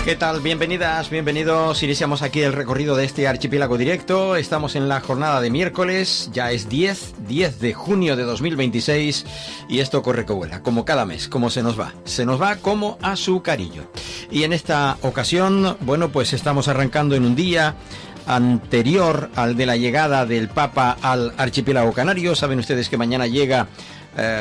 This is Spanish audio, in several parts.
¿Qué tal? Bienvenidas, bienvenidos. Iniciamos aquí el recorrido de este archipiélago directo. Estamos en la jornada de miércoles, ya es 10 de junio de 2026 y esto corre que vuela, como cada mes, como se nos va como azucarillo. Y en esta ocasión, bueno, pues estamos arrancando en un día anterior al de la llegada del Papa al archipiélago canario. Saben ustedes que mañana llega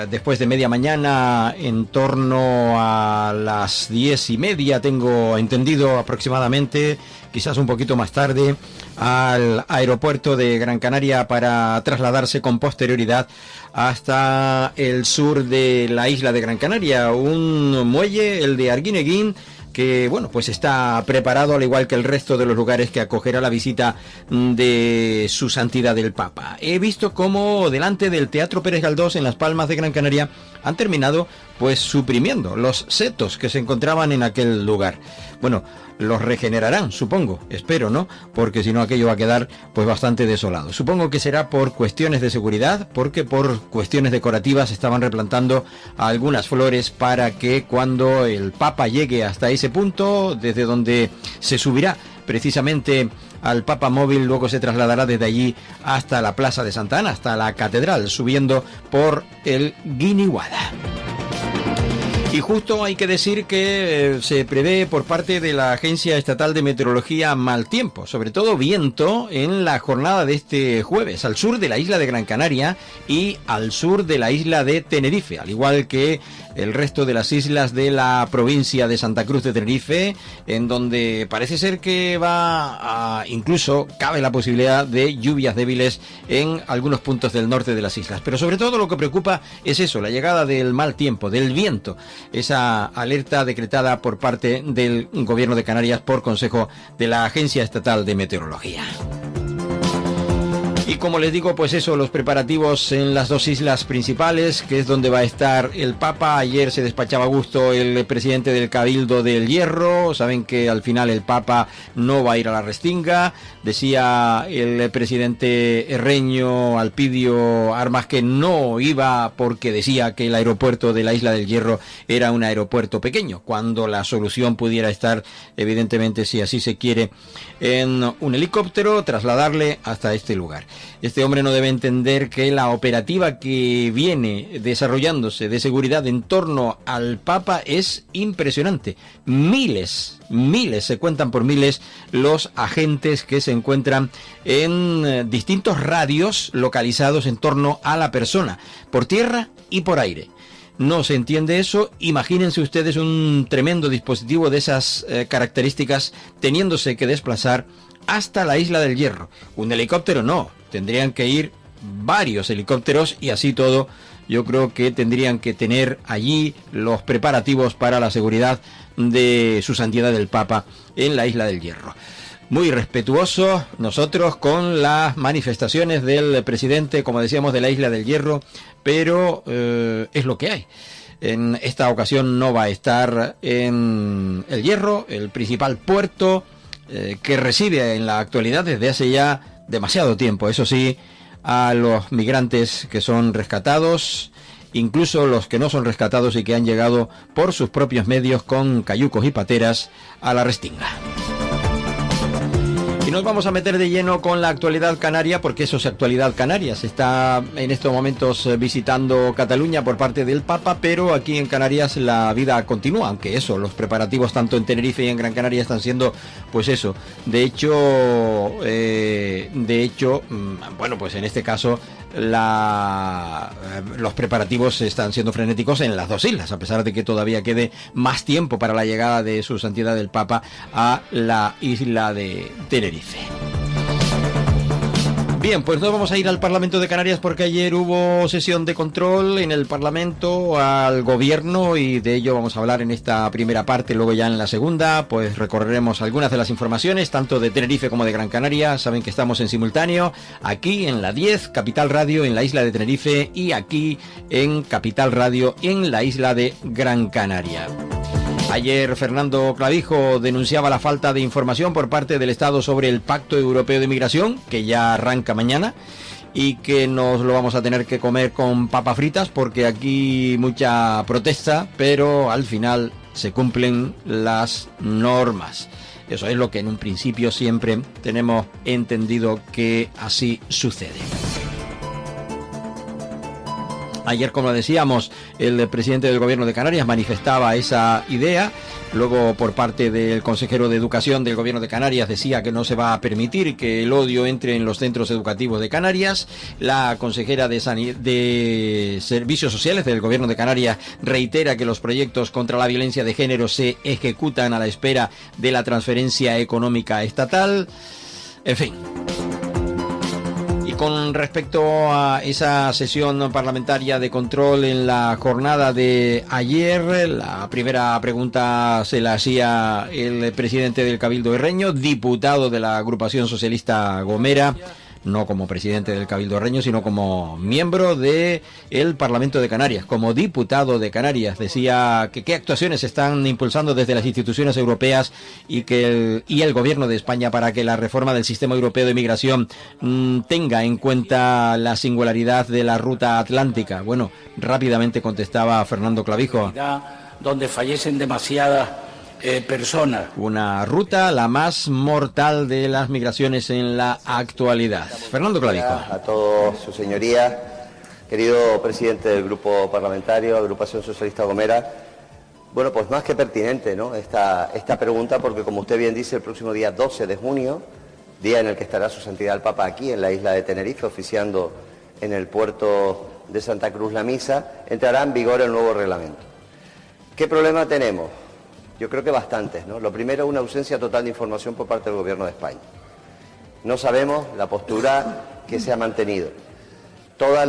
después de media mañana, en torno a las 10:30, tengo entendido aproximadamente, quizás un poquito más tarde, al aeropuerto de Gran Canaria para trasladarse con posterioridad hasta el sur de la isla de Gran Canaria, un muelle, el de Arguineguín, que bueno, pues está preparado al igual que el resto de los lugares que acogerá la visita de su santidad el Papa. He visto cómo delante del Teatro Pérez Galdós en Las Palmas de Gran Canaria han terminado pues suprimiendo los setos que se encontraban en aquel lugar. Bueno, los regenerarán, supongo, espero, ¿no? Porque si no aquello va a quedar pues bastante desolado. Supongo que será por cuestiones de seguridad, porque por cuestiones decorativas estaban replantando algunas flores para que cuando el Papa llegue hasta ese punto, desde donde se subirá precisamente al Papa Móvil, luego se trasladará desde allí hasta la Plaza de Santa Ana, hasta la Catedral, subiendo por el Guiniguada. Y justo hay que decir que se prevé por parte de la Agencia Estatal de Meteorología mal tiempo, sobre todo viento en la jornada de este jueves, al sur de la isla de Gran Canaria y al sur de la isla de Tenerife, al igual que el resto de las islas de la provincia de Santa Cruz de Tenerife, en donde parece ser que incluso cabe la posibilidad de lluvias débiles en algunos puntos del norte de las islas. Pero sobre todo lo que preocupa es eso, la llegada del mal tiempo, del viento, esa alerta decretada por parte del Gobierno de Canarias por consejo de la Agencia Estatal de Meteorología. Y como les digo, pues eso, los preparativos en las dos islas principales, que es donde va a estar el Papa. Ayer se despachaba a gusto el presidente del Cabildo del Hierro. Saben que al final el Papa no va a ir a la Restinga. Decía el presidente herreño Alpidio Armas que no iba porque decía que el aeropuerto de la isla del Hierro era un aeropuerto pequeño, cuando la solución pudiera estar, evidentemente, si así se quiere, en un helicóptero, trasladarle hasta este lugar. Este hombre no debe entender que la operativa que viene desarrollándose de seguridad en torno al Papa es impresionante. Miles, se cuentan por miles los agentes que se encuentran en distintos radios localizados en torno a la persona, por tierra y por aire. No se entiende eso. Imagínense ustedes un tremendo dispositivo de esas características teniéndose que desplazar hasta la isla del Hierro. Un helicóptero no, tendrían que ir varios helicópteros y así todo. Yo creo que tendrían que tener allí los preparativos para la seguridad de su santidad el Papa en la isla del Hierro. Muy respetuosos nosotros con las manifestaciones del presidente, como decíamos, de la isla del Hierro, pero es lo que hay. En esta ocasión no va a estar en el Hierro, el principal puerto que recibe en la actualidad desde hace ya demasiado tiempo, eso sí, a los migrantes que son rescatados, incluso los que no son rescatados y que han llegado por sus propios medios con cayucos y pateras a la Restinga. Y nos vamos a meter de lleno con la actualidad canaria, porque eso es actualidad canaria. Se está en estos momentos visitando Cataluña por parte del Papa, pero aquí en Canarias la vida continúa, aunque eso, los preparativos tanto en Tenerife y en Gran Canaria están siendo, pues eso, de hecho, bueno, pues en este caso los preparativos están siendo frenéticos en las dos islas, a pesar de que todavía quede más tiempo para la llegada de su santidad el Papa a la isla de Tenerife. Bien, pues nos vamos a ir al Parlamento de Canarias porque ayer hubo sesión de control en el Parlamento al Gobierno y de ello vamos a hablar en esta primera parte. Luego ya en la segunda pues recorreremos algunas de las informaciones tanto de Tenerife como de Gran Canaria. Saben que estamos en simultáneo aquí en la 10 Capital Radio en la isla de Tenerife y aquí en Capital Radio en la isla de Gran Canaria. Ayer Fernando Clavijo denunciaba la falta de información por parte del Estado sobre el Pacto Europeo de Migración, que ya arranca mañana y que nos lo vamos a tener que comer con papas fritas porque aquí mucha protesta, pero al final se cumplen las normas. Eso es lo que en un principio siempre tenemos entendido que así sucede. Ayer, como decíamos, el presidente del Gobierno de Canarias manifestaba esa idea. Luego, por parte del consejero de Educación del Gobierno de Canarias, decía que no se va a permitir que el odio entre en los centros educativos de Canarias. La consejera de Servicios Sociales del Gobierno de Canarias reitera que los proyectos contra la violencia de género se ejecutan a la espera de la transferencia económica estatal. En fin. Con respecto a esa sesión parlamentaria de control en la jornada de ayer, la primera pregunta se la hacía el presidente del Cabildo Herreño, diputado de la agrupación socialista Gomera, no como presidente del Cabildo Herreño, sino como miembro del Parlamento de Canarias, como diputado de Canarias. Decía que qué actuaciones se están impulsando desde las instituciones europeas y el Gobierno de España para que la reforma del sistema europeo de migración tenga en cuenta la singularidad de la ruta atlántica. Bueno, rápidamente contestaba Fernando Clavijo. Donde fallecen demasiadas personas. Una ruta la más mortal de las migraciones en la actualidad. Fernando Clavijo. A todos, su señoría, querido presidente del Grupo Parlamentario, Agrupación Socialista Gomera. Bueno, pues más que pertinente, ¿no?, esta pregunta, porque como usted bien dice, el próximo día 12 de junio, día en el que estará su santidad el Papa aquí en la isla de Tenerife, oficiando en el puerto de Santa Cruz la misa, entrará en vigor el nuevo reglamento. ¿Qué problema tenemos? Yo creo que bastantes, ¿no? Lo primero, una ausencia total de información por parte del Gobierno de España. No sabemos la postura que se ha mantenido. Todas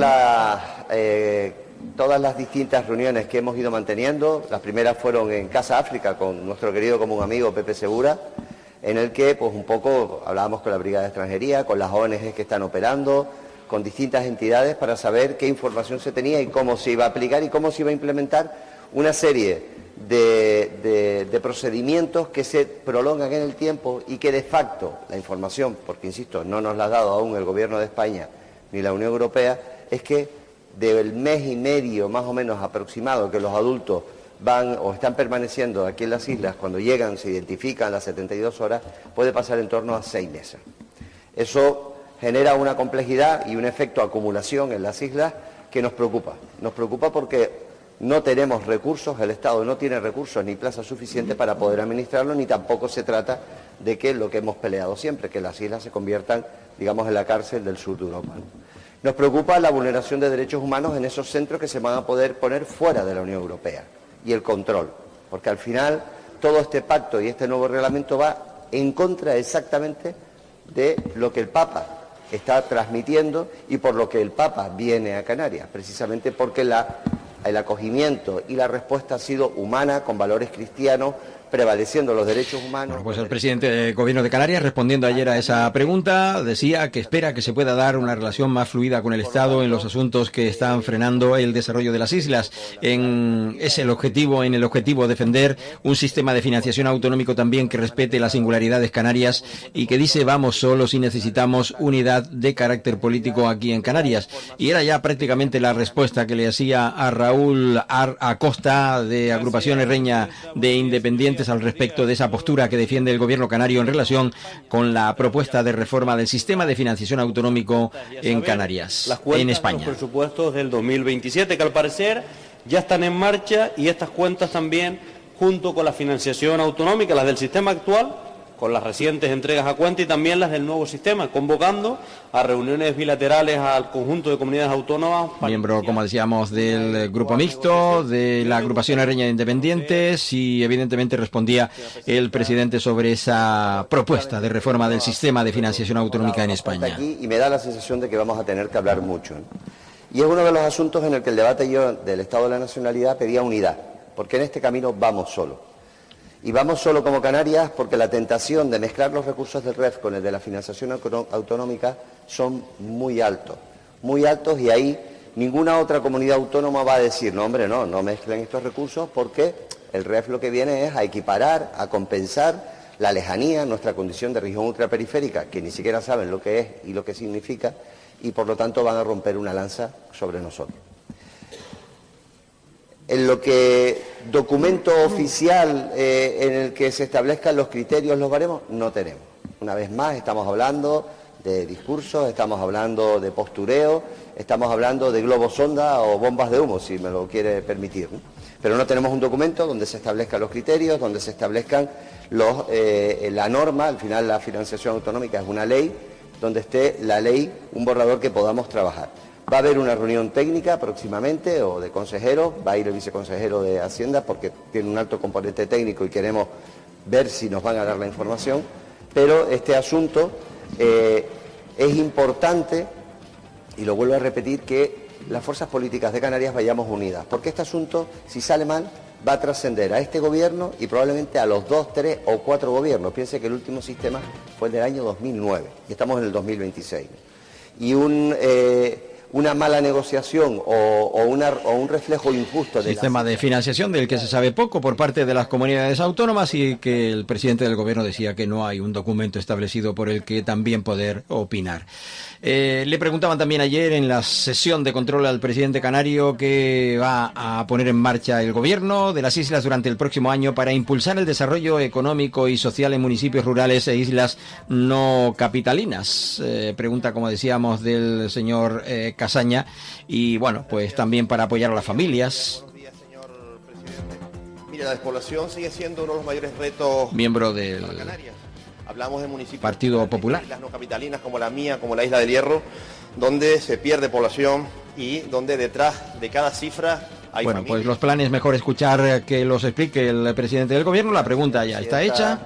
las distintas reuniones que hemos ido manteniendo, las primeras fueron en Casa África con nuestro querido común amigo Pepe Segura, en el que pues un poco hablábamos con la Brigada de Extranjería, con las ONGs que están operando, con distintas entidades para saber qué información se tenía y cómo se iba a aplicar y cómo se iba a implementar una serie de procedimientos que se prolongan en el tiempo y que de facto la información, porque insisto, no nos la ha dado aún el Gobierno de España ni la Unión Europea, es que del mes y medio más o menos aproximado que los adultos van o están permaneciendo aquí en las islas, cuando llegan, se identifican las 72 horas, puede pasar en torno a 6 meses. Eso genera una complejidad y un efecto acumulación en las islas que nos preocupa. Nos preocupa porque no tenemos recursos, el Estado no tiene recursos ni plazas suficientes para poder administrarlo, ni tampoco se trata de que lo que hemos peleado siempre, que las islas se conviertan, digamos, en la cárcel del sur de Europa. Nos preocupa la vulneración de derechos humanos en esos centros que se van a poder poner fuera de la Unión Europea y el control, porque al final todo este pacto y este nuevo reglamento va en contra exactamente de lo que el Papa está transmitiendo y por lo que el Papa viene a Canarias, precisamente porque el acogimiento y la respuesta ha sido humana, con valores cristianos, prevaleciendo los derechos humanos. Bueno, pues el presidente del Gobierno de Canarias, respondiendo ayer a esa pregunta, decía que espera que se pueda dar una relación más fluida con el Estado en los asuntos que están frenando el desarrollo de las islas. Es el objetivo defender un sistema de financiación autonómico también que respete las singularidades canarias y que dice vamos solos y necesitamos unidad de carácter político aquí en Canarias. Y era ya prácticamente la respuesta que le hacía a Raúl Acosta, de Agrupación Herreña de Independientes, al respecto de esa postura que defiende el Gobierno canario en relación con la propuesta de reforma del sistema de financiación autonómico en Canarias, en España. Los presupuestos del 2027, que al parecer ya están en marcha, y estas cuentas también, junto con la financiación autonómica, las del sistema actual, con las recientes entregas a cuenta y también las del nuevo sistema, convocando a reuniones bilaterales al conjunto de comunidades autónomas. Miembro, como decíamos, del grupo mixto, de la Agrupación Herreña de Independientes, y evidentemente respondía el presidente sobre esa propuesta de reforma del sistema de financiación autonómica en España. Y me da la sensación de que vamos a tener que hablar mucho, ¿no? Y es uno de los asuntos en el que el debate yo del Estado de la Nacionalidad pedía unidad, porque en este camino vamos solos. Y vamos solo como Canarias porque la tentación de mezclar los recursos del REF con el de la financiación autonómica son muy altos, y ahí ninguna otra comunidad autónoma va a decir, no hombre, no mezclen estos recursos, porque el REF lo que viene es a equiparar, a compensar la lejanía, nuestra condición de región ultraperiférica, que ni siquiera saben lo que es y lo que significa, y por lo tanto van a romper una lanza sobre nosotros. En lo que documento oficial en el que se establezcan los criterios, los baremos, no tenemos. Una vez más, estamos hablando de discursos, estamos hablando de postureo, estamos hablando de globos sonda o bombas de humo, si me lo quiere permitir, ¿no? Pero no tenemos un documento donde se establezcan los criterios, donde se establezcan la norma. Al final la financiación autonómica es una ley, donde esté la ley, un borrador que podamos trabajar. Va a haber una reunión técnica próximamente, o de consejeros, va a ir el viceconsejero de Hacienda porque tiene un alto componente técnico y queremos ver si nos van a dar la información, pero este asunto es importante, y lo vuelvo a repetir, que las fuerzas políticas de Canarias vayamos unidas, porque este asunto, si sale mal, va a trascender a este gobierno y probablemente a los 2, 3 o 4 gobiernos. Piense que el último sistema fue el del año 2009 y estamos en el 2026. Y una mala negociación o un reflejo injusto del sistema de financiación del que se sabe poco por parte de las comunidades autónomas, y que el presidente del gobierno decía que no hay un documento establecido por el que también poder opinar. Le preguntaban también ayer en la sesión de control al presidente canario qué va a poner en marcha el gobierno de las islas durante el próximo año para impulsar el desarrollo económico y social en municipios rurales e islas no capitalinas. Pregunta, como decíamos, del señor Casaña, y bueno, pues también para apoyar a las familias. Buenos días, señor presidente. Mire, la despoblación sigue siendo uno de los mayores retos. Miembro del Canarias. Hablamos de municipios Partido Popular. Islas no capitalinas como la mía, como la Isla del Hierro, donde se pierde población y donde detrás de cada cifra hay Bueno, familias. pues los planes mejor escuchar que los explique el presidente del gobierno. La pregunta ya está hecha.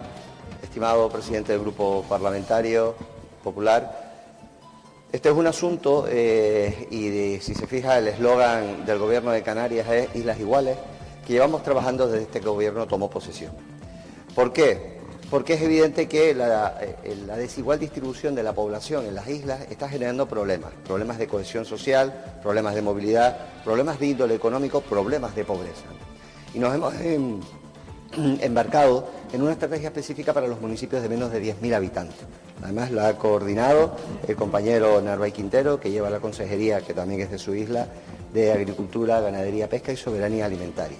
Estimado presidente del Grupo Parlamentario Popular, este es un asunto, si se fija, el eslogan del gobierno de Canarias es Islas Iguales, que llevamos trabajando desde este gobierno tomó posesión. ¿Por qué? Porque es evidente que la desigual distribución de la población en las islas está generando problemas de cohesión social, problemas de movilidad, problemas de índole económico, problemas de pobreza. Y nos hemos embarcado en una estrategia específica para los municipios de menos de 10.000 habitantes. Además la ha coordinado el compañero Narváez Quintero, que lleva la consejería, que también es de su isla, de Agricultura, Ganadería, Pesca y Soberanía Alimentaria.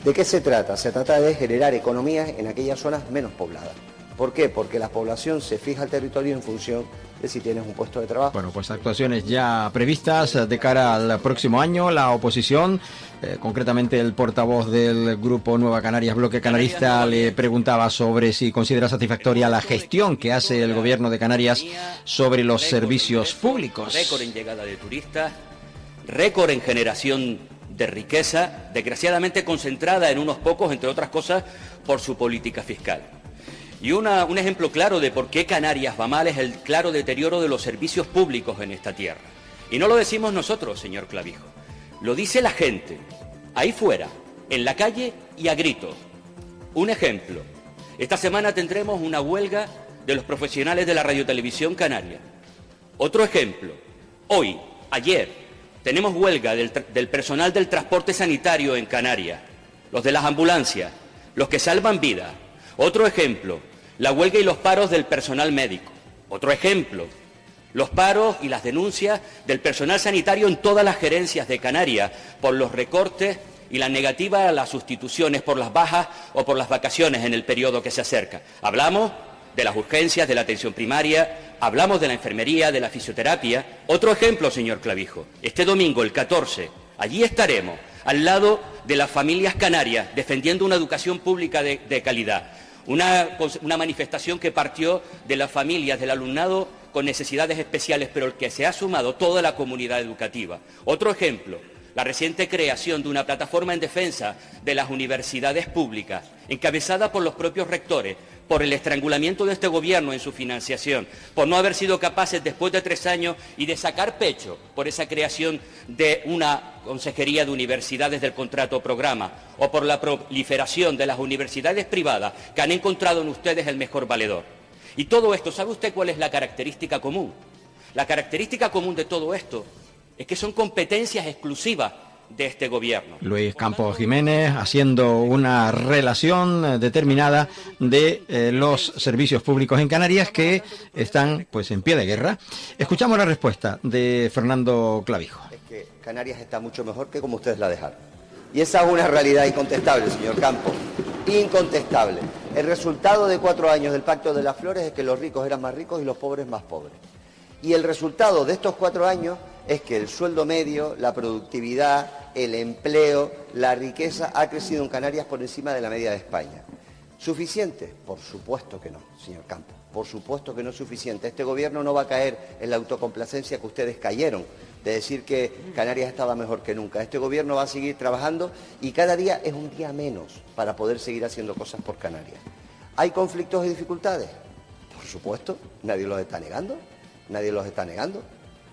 ¿De qué se trata? Se trata de generar economías en aquellas zonas menos pobladas. ¿Por qué? Porque la población se fija al territorio en función de si tienes un puesto de trabajo. Bueno, pues actuaciones ya previstas de cara al próximo año. La oposición, concretamente el portavoz del Grupo Nueva Canarias, Bloque Canarista, le preguntaba sobre si considera satisfactoria la gestión que hace el gobierno de Canarias sobre los servicios públicos. Récord en llegada de turistas, récord en generación de riqueza, desgraciadamente concentrada en unos pocos, entre otras cosas, por su política fiscal. Y un ejemplo claro de por qué Canarias va mal es el claro deterioro de los servicios públicos en esta tierra. Y no lo decimos nosotros, señor Clavijo, lo dice la gente, ahí fuera, en la calle y a gritos. Un ejemplo, esta semana tendremos una huelga de los profesionales de la radiotelevisión canaria. Otro ejemplo, hoy, ayer, tenemos huelga del personal del transporte sanitario en Canarias, los de las ambulancias, los que salvan vidas. Otro ejemplo, la huelga y los paros del personal médico. Otro ejemplo, los paros y las denuncias del personal sanitario en todas las gerencias de Canarias por los recortes y la negativa a las sustituciones por las bajas o por las vacaciones en el periodo que se acerca. Hablamos de las urgencias, de la atención primaria, hablamos de la enfermería, de la fisioterapia. Otro ejemplo, señor Clavijo, este domingo, el 14, allí estaremos, al lado de las familias canarias, defendiendo una educación pública de calidad. Una manifestación que partió de las familias, del alumnado con necesidades especiales, pero el que se ha sumado toda la comunidad educativa. Otro ejemplo, la reciente creación de una plataforma en defensa de las universidades públicas, encabezada por los propios rectores, por el estrangulamiento de este gobierno en su financiación, por no haber sido capaces después de 3 años y de sacar pecho por esa creación de una consejería de universidades del contrato programa, o por la proliferación de las universidades privadas que han encontrado en ustedes el mejor valedor. Y todo esto, ¿sabe usted cuál es la característica común? La característica común de todo esto es que son competencias exclusivas de este gobierno. Luis Campos Jiménez haciendo una relación determinada de los servicios públicos en Canarias que están pues en pie de guerra. Escuchamos la respuesta de Fernando Clavijo. Es que Canarias está mucho mejor que como ustedes la dejaron. Y esa es una realidad incontestable, señor Campos, incontestable. El resultado de 4 años del Pacto de las Flores es que los ricos eran más ricos y los pobres más pobres. Y el resultado de estos 4 años es que el sueldo medio, la productividad, el empleo, la riqueza ha crecido en Canarias por encima de la media de España. ¿Suficiente? Por supuesto que no, señor Campos. Por supuesto que no es suficiente. Este gobierno no va a caer en la autocomplacencia que ustedes cayeron, de decir que Canarias estaba mejor que nunca. Este gobierno va a seguir trabajando y cada día es un día menos para poder seguir haciendo cosas por Canarias. ¿Hay conflictos y dificultades? Por supuesto, nadie los está negando, nadie los está negando.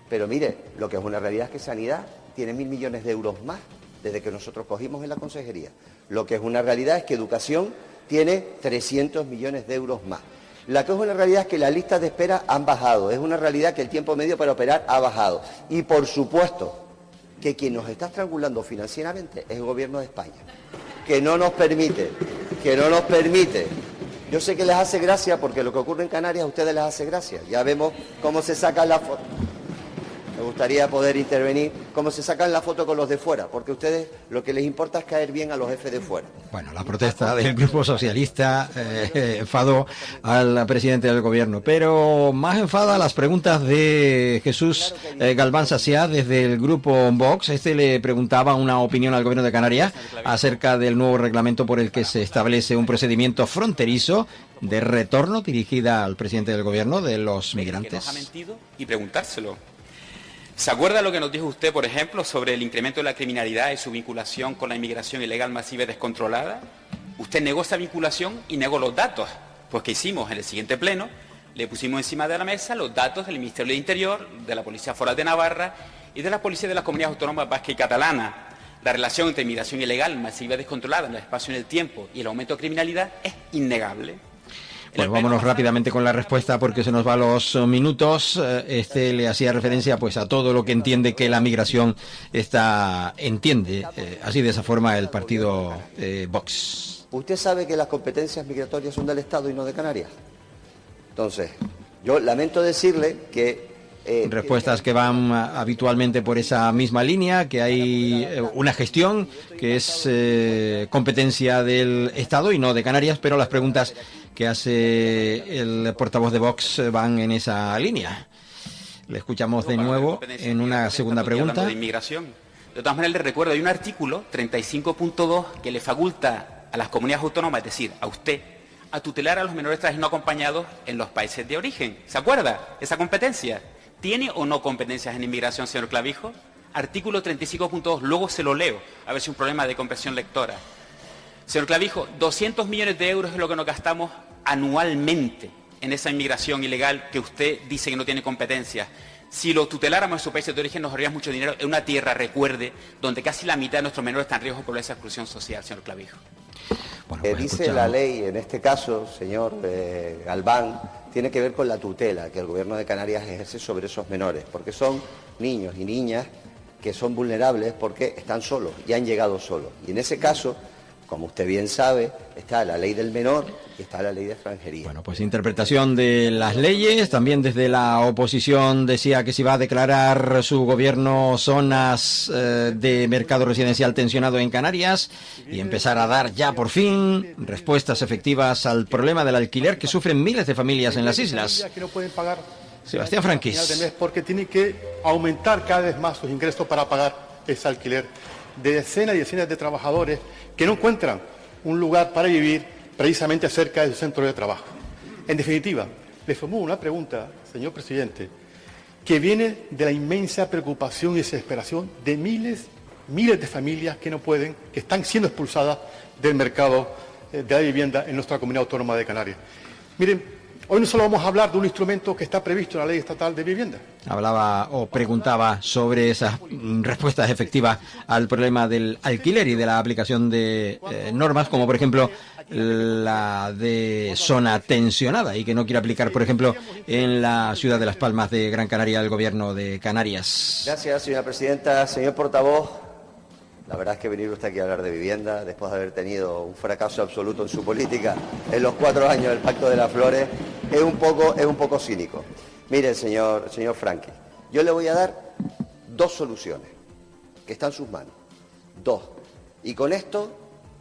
Pero mire, lo que es una realidad es que Sanidad tiene 1.000 millones de euros más desde que nosotros cogimos en la consejería. Lo que es una realidad es que Educación tiene 300 millones de euros más. La que es una realidad es que las listas de espera han bajado. Es una realidad que el tiempo medio para operar ha bajado. Y por supuesto que quien nos está estrangulando financieramente es el gobierno de España, que no nos permite. Yo sé que les hace gracia porque lo que ocurre en Canarias a ustedes les hace gracia. Ya vemos cómo se sacan las fotos. Me gustaría poder intervenir, cómo se sacan la foto con los de fuera, porque a ustedes lo que les importa es caer bien a los jefes de fuera. Bueno, la protesta del Grupo Socialista enfadó al presidente del gobierno, pero más enfada las preguntas de Jesús Galván Saciá desde el Grupo Vox. Le preguntaba una opinión al gobierno de Canarias acerca del nuevo reglamento por el que se establece un procedimiento fronterizo de retorno dirigida al presidente del gobierno de los migrantes. Que nos ha mentido y preguntárselo. ¿Se acuerda lo que nos dijo usted, por ejemplo, sobre el incremento de la criminalidad y su vinculación con la inmigración ilegal masiva y descontrolada? Usted negó esa vinculación y negó los datos. Pues ¿qué hicimos? En el siguiente pleno le pusimos encima de la mesa los datos del Ministerio del Interior, de la Policía Foral de Navarra y de la Policía de las Comunidades Autónomas Vasca y Catalana. La relación entre inmigración ilegal masiva y descontrolada en el espacio y en el tiempo y el aumento de criminalidad es innegable. Bueno, vámonos rápidamente con la respuesta porque se nos van los minutos. Le hacía referencia pues a todo lo que entiende que la migración entiende así de esa forma el partido Vox. ¿Usted sabe que las competencias migratorias son del Estado y no de Canarias? Entonces, yo lamento decirle que respuestas que van habitualmente por esa misma línea, que hay una gestión que es competencia del Estado y no de Canarias, pero las preguntas que hace el portavoz de Vox van en esa línea. Le escuchamos de nuevo en una segunda pregunta. De inmigración. De todas maneras, le recuerdo, hay un artículo 35.2 que le faculta a las comunidades autónomas, es decir, a usted, a tutelar a los menores extranjeros no acompañados en los países de origen. ¿Se acuerda esa competencia? ¿Tiene o no competencias en inmigración, señor Clavijo? Artículo 35.2, luego se lo leo, a ver si es un problema de comprensión lectora. Señor Clavijo, 200 millones de euros es lo que nos gastamos anualmente en esa inmigración ilegal que usted dice que no tiene competencias. Si lo tuteláramos en su país de origen nos ahorraríamos mucho dinero en una tierra, recuerde, donde casi la mitad de nuestros menores están en riesgo por esa exclusión social, señor Clavijo. Bueno, pues dice la ley, en este caso, señor Galván, tiene que ver con la tutela que el gobierno de Canarias ejerce sobre esos menores, porque son niños y niñas que son vulnerables porque están solos y han llegado solos. Y en ese caso, como usted bien sabe, está la ley del menor y está la ley de extranjería. Bueno, pues interpretación de las leyes. También desde la oposición decía que se iba a declarar su gobierno zonas de mercado residencial tensionado en Canarias y empezar a dar ya por fin respuestas efectivas al problema del alquiler que sufren miles de familias en las islas. Que no pueden pagar Sebastián Franquís. final de mes porque tienen que aumentar cada vez más sus ingresos para pagar ese alquiler de decenas y decenas de trabajadores que no encuentran un lugar para vivir precisamente cerca de su centro de trabajo. En definitiva, le formulo una pregunta, señor presidente, que viene de la inmensa preocupación y desesperación de miles de familias que no pueden, que están siendo expulsadas del mercado de la vivienda en nuestra comunidad autónoma de Canarias. Miren, hoy no solo vamos a hablar de un instrumento que está previsto en la Ley Estatal de Vivienda. Hablaba o preguntaba sobre esas respuestas efectivas al problema del alquiler y de la aplicación de normas, como por ejemplo la de zona tensionada y que no quiere aplicar, por ejemplo, en la ciudad de Las Palmas de Gran Canaria el gobierno de Canarias. Gracias, señora presidenta. Señor portavoz, la verdad es que venir usted aquí a hablar de vivienda, después de haber tenido un fracaso absoluto en su política en los 4 años del Pacto de las Flores, es un poco cínico. Mire, señor Franqui, yo le voy a dar 2 soluciones que están en sus manos. 2. Y con esto,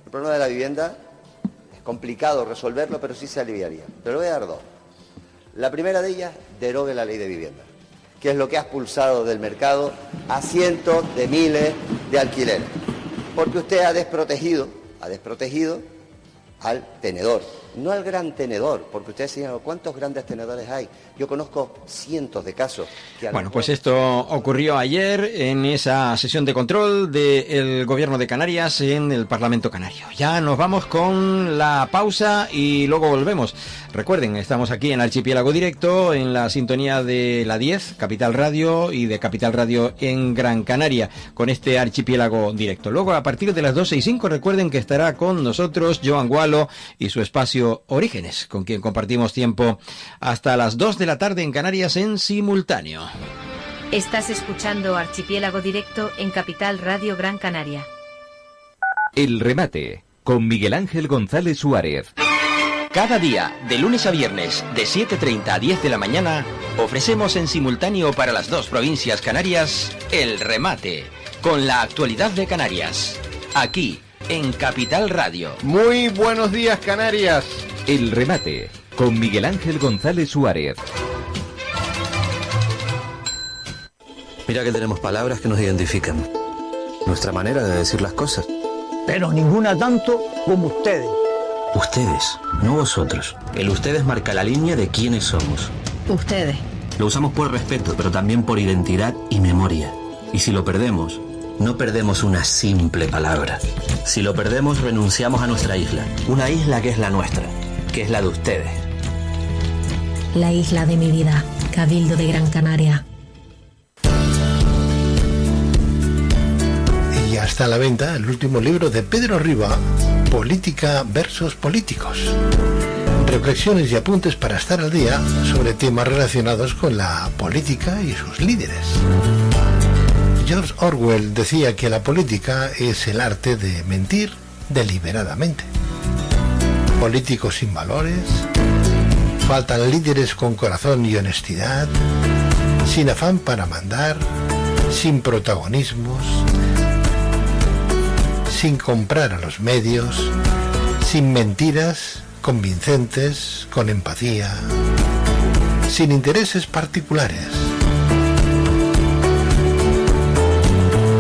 el problema de la vivienda es complicado resolverlo, pero sí se aliviaría. Pero le voy a dar dos. La primera de ellas, derogue la ley de vivienda, que es lo que ha expulsado del mercado a cientos de miles de alquileres. Porque usted ha desprotegido al tenedor, no al gran tenedor, porque ustedes señalan cuántos grandes tenedores hay. Yo conozco cientos de casos. Bueno, pues esto ocurrió ayer en esa sesión de control del Gobierno de Canarias en el Parlamento Canario. Ya nos vamos con la pausa y luego volvemos. Recuerden, estamos aquí en Archipiélago Directo, en la sintonía de la 10, Capital Radio, y de Capital Radio en Gran Canaria, con este Archipiélago Directo. Luego, a partir de las 12:05, recuerden que estará con nosotros Joan Gualo y su espacio Orígenes, con quien compartimos tiempo hasta las 2 de la tarde en Canarias en simultáneo. Estás escuchando Archipiélago Directo en Capital Radio Gran Canaria. El remate, con Miguel Ángel González Suárez. Cada día, de lunes a viernes, de 7:30 a 10 de la mañana, ofrecemos en simultáneo para las dos provincias canarias, El Remate, con la actualidad de Canarias. Aquí, en Capital Radio. Muy buenos días, Canarias. El Remate, con Miguel Ángel González Suárez. Mira que tenemos palabras que nos identifican. Nuestra manera de decir las cosas. Pero ninguna tanto como ustedes. Ustedes, no vosotros. El ustedes marca la línea de quiénes somos. Ustedes. Lo usamos por respeto, pero también por identidad y memoria. Y si lo perdemos, no perdemos una simple palabra. Si lo perdemos, renunciamos a nuestra isla. Una isla que es la nuestra, que es la de ustedes. La isla de mi vida, Cabildo de Gran Canaria. Y ya está a la venta el último libro de Pedro Riba, Política versus Políticos. Reflexiones y apuntes para estar al día sobre temas relacionados con la política y sus líderes. George Orwell decía que la política es el arte de mentir deliberadamente. Políticos sin valores, faltan líderes con corazón y honestidad, sin afán para mandar, sin protagonismos, sin comprar a los medios, sin mentiras convincentes, con empatía, sin intereses particulares,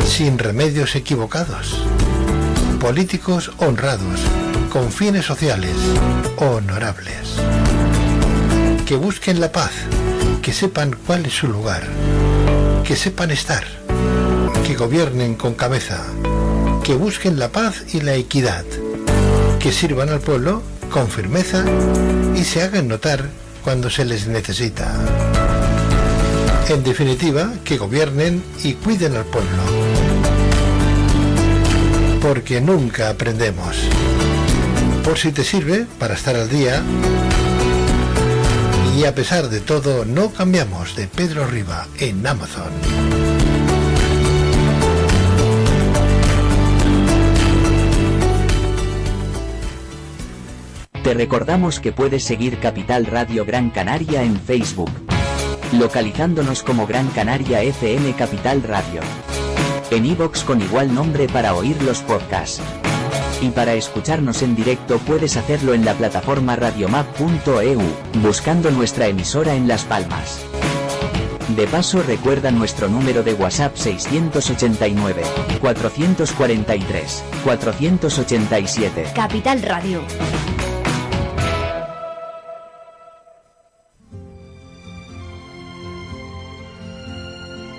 sin remedios equivocados, políticos honrados, con fines sociales, honorables, que busquen la paz, que sepan cuál es su lugar, que sepan estar, que gobiernen con cabeza, que busquen la paz y la equidad, que sirvan al pueblo con firmeza y se hagan notar cuando se les necesita. En definitiva, que gobiernen y cuiden al pueblo. Porque nunca aprendemos. Por si te sirve para estar al día. Y a pesar de todo, no cambiamos, de Pedro Riba, en Amazon. Te recordamos que puedes seguir Capital Radio Gran Canaria en Facebook, localizándonos como Gran Canaria FM Capital Radio. En iVoox con igual nombre para oír los podcasts. Y para escucharnos en directo puedes hacerlo en la plataforma radiomap.eu, buscando nuestra emisora en Las Palmas. De paso, recuerda nuestro número de WhatsApp 689 443 487. Capital Radio.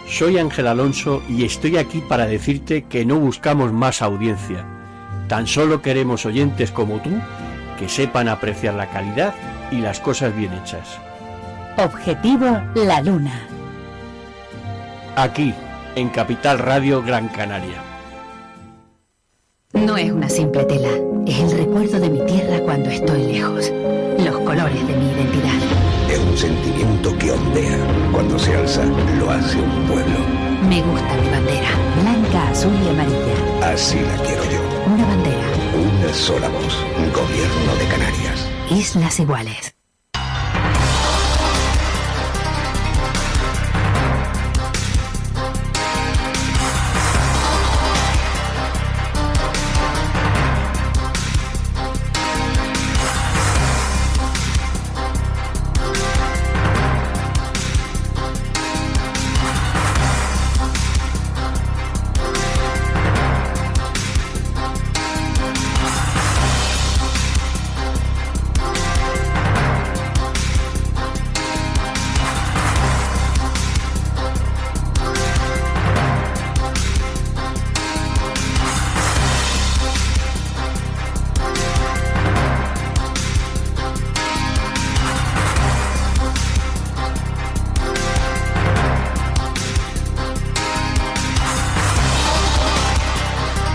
Soy Ángel Alonso y estoy aquí para decirte que no buscamos más audiencia. Tan solo queremos oyentes como tú que sepan apreciar la calidad y las cosas bien hechas. Objetivo La Luna. Aquí, en Capital Radio Gran Canaria. No es una simple tela, es el recuerdo de mi tierra cuando estoy lejos. Los colores de mi identidad. Es un sentimiento que ondea. Cuando se alza, lo hace un pueblo. Me gusta mi bandera, blanca, azul y amarilla. Así la quiero yo. Una bandera. Una sola voz. Gobierno de Canarias. Islas Iguales.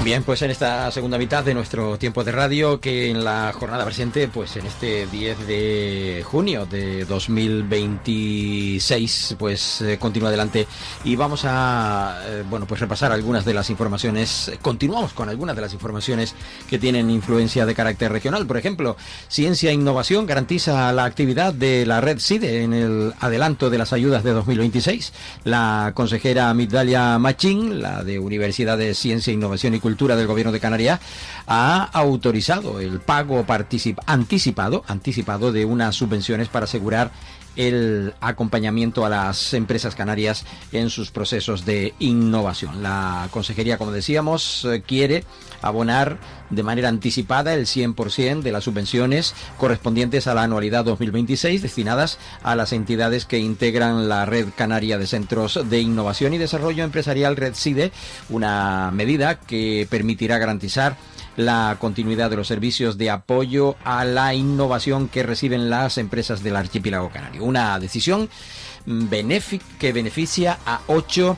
Bien, pues en esta segunda mitad de nuestro tiempo de radio, que en la jornada presente, pues en este 10 de junio de 2026, pues continúa adelante y vamos a, pues repasar algunas de las informaciones. Continuamos con algunas de las informaciones que tienen influencia de carácter regional. Por ejemplo, Ciencia e Innovación garantiza la actividad de la red CIDE en el adelanto de las ayudas de 2026. La consejera Migdalia Machín, la de Universidades, Ciencia, Innovación y Cultura del Gobierno de Canarias, ha autorizado el pago anticipado de unas subvenciones para asegurar el acompañamiento a las empresas canarias en sus procesos de innovación. La consejería, como decíamos, quiere abonar de manera anticipada el 100% de las subvenciones correspondientes a la anualidad 2026 destinadas a las entidades que integran la Red Canaria de Centros de Innovación y Desarrollo Empresarial, Red CIDE, una medida que permitirá garantizar la continuidad de los servicios de apoyo a la innovación que reciben las empresas del archipiélago canario. Una decisión que beneficia a 8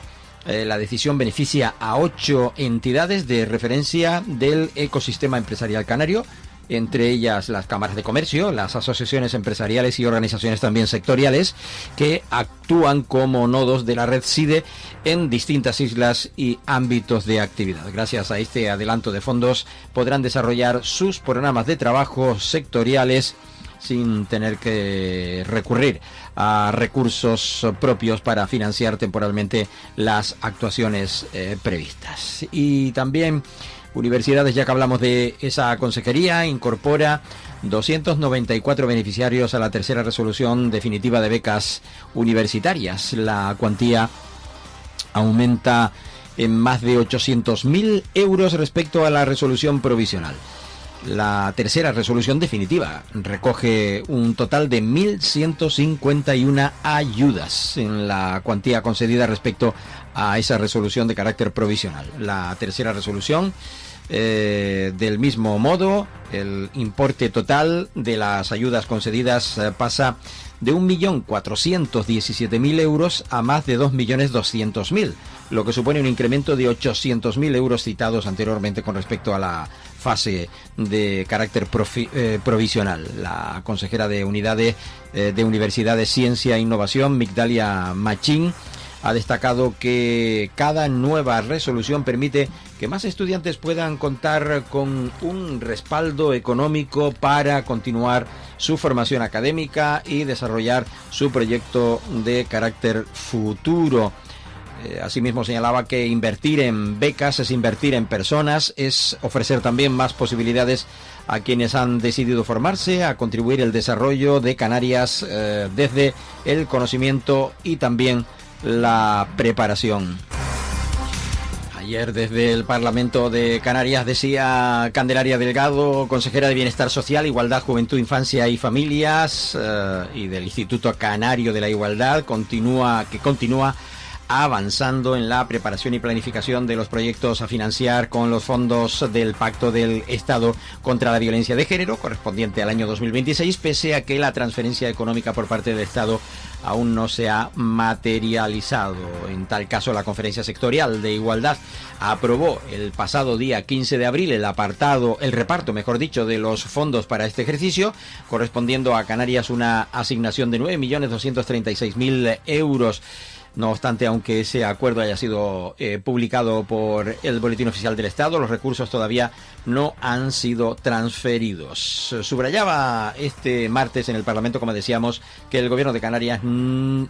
entidades de referencia del ecosistema empresarial canario, entre ellas las cámaras de comercio, las asociaciones empresariales y organizaciones también sectoriales que actúan como nodos de la red CIDE en distintas islas y ámbitos de actividad. Gracias a este adelanto de fondos podrán desarrollar sus programas de trabajo sectoriales sin tener que recurrir a recursos propios para financiar temporalmente las actuaciones previstas. Y también Universidades, ya que hablamos de esa consejería, incorpora 294 beneficiarios a la tercera resolución definitiva de becas universitarias. La cuantía aumenta en más de 800.000 euros respecto a la resolución provisional. La tercera resolución definitiva recoge un total de 1.151 ayudas en la cuantía concedida respecto a esa resolución de carácter provisional. La tercera resolución, del mismo modo, el importe total de las ayudas concedidas pasa de 1.417.000 euros a más de 2.200.000, lo que supone un incremento de 800.000 euros citados anteriormente con respecto a la fase de carácter provisional. La consejera de Universidades, Ciencia e Innovación, Migdalia Machín, ha destacado que cada nueva resolución permite que más estudiantes puedan contar con un respaldo económico para continuar su formación académica y desarrollar su proyecto de carácter futuro. Asimismo señalaba que invertir en becas es invertir en personas, es ofrecer también más posibilidades a quienes han decidido formarse, a contribuir al desarrollo de Canarias desde el conocimiento y también la preparación. Ayer desde el Parlamento de Canarias decía Candelaria Delgado, consejera de Bienestar Social, Igualdad, Juventud, Infancia y Familias y del Instituto Canario de la Igualdad, continúa avanzando en la preparación y planificación de los proyectos a financiar con los fondos del Pacto del Estado contra la Violencia de Género, correspondiente al año 2026, pese a que la transferencia económica por parte del Estado aún no se ha materializado. En tal caso, la Conferencia Sectorial de Igualdad aprobó el pasado día 15 de abril el reparto, de los fondos para este ejercicio, correspondiendo a Canarias una asignación de 9.236.000 euros. No obstante, aunque ese acuerdo haya sido publicado por el Boletín Oficial del Estado, los recursos todavía no han sido transferidos. Subrayaba este martes en el Parlamento, como decíamos, que el Gobierno de Canarias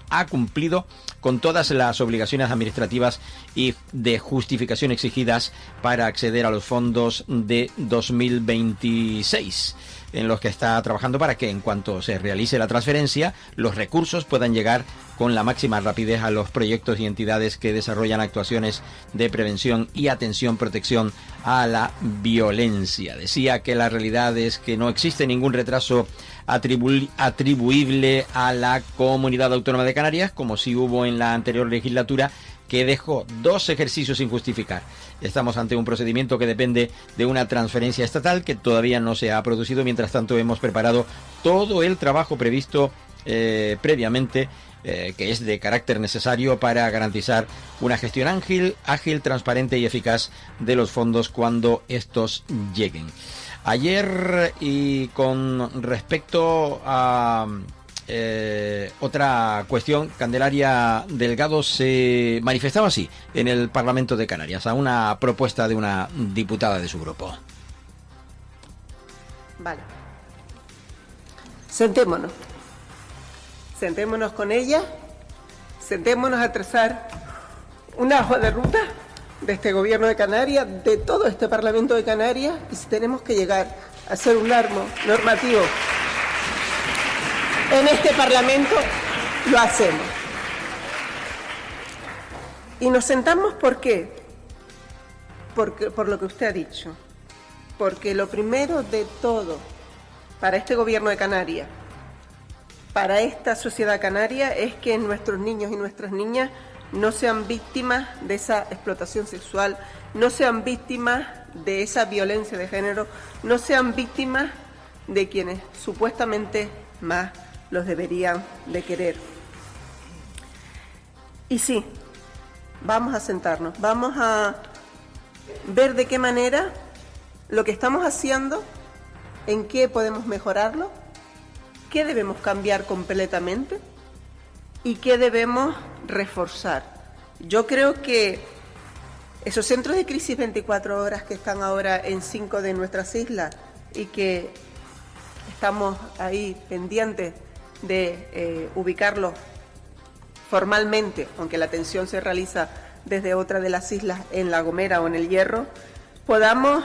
ha cumplido con todas las obligaciones administrativas y de justificación exigidas para acceder a los fondos de 2026. En los que está trabajando para que en cuanto se realice la transferencia, los recursos puedan llegar con la máxima rapidez a los proyectos y entidades que desarrollan actuaciones de prevención y protección a la violencia. Decía que la realidad es que no existe ningún retraso atribuible a la Comunidad Autónoma de Canarias, como si hubo en la anterior legislatura, que dejó 2 ejercicios sin justificar. Estamos ante un procedimiento que depende de una transferencia estatal que todavía no se ha producido. Mientras tanto, hemos preparado todo el trabajo previsto previamente, que es de carácter necesario para garantizar una gestión ágil, transparente y eficaz de los fondos cuando estos lleguen. Ayer, y con respecto a otra cuestión, Candelaria Delgado se manifestaba así en el Parlamento de Canarias a una propuesta de una diputada de su grupo. Vale. Sentémonos con ella, sentémonos a trazar una hoja de ruta de este gobierno de Canarias, de todo este Parlamento de Canarias, y si tenemos que llegar a hacer un marco normativo en este Parlamento, lo hacemos. Y nos sentamos, ¿por qué? Por lo que usted ha dicho. Porque lo primero de todo para este gobierno de Canarias, para esta sociedad canaria, es que nuestros niños y nuestras niñas no sean víctimas de esa explotación sexual, no sean víctimas de esa violencia de género, no sean víctimas de quienes supuestamente más los deberían de querer. Y sí, vamos a sentarnos, vamos a ver de qué manera lo que estamos haciendo, en qué podemos mejorarlo, qué debemos cambiar completamente y qué debemos reforzar. Yo creo que esos centros de crisis 24 horas que están ahora en 5 de nuestras islas y que estamos ahí pendientes de ubicarlos formalmente, aunque la atención se realiza desde otra de las islas en La Gomera o en El Hierro, podamos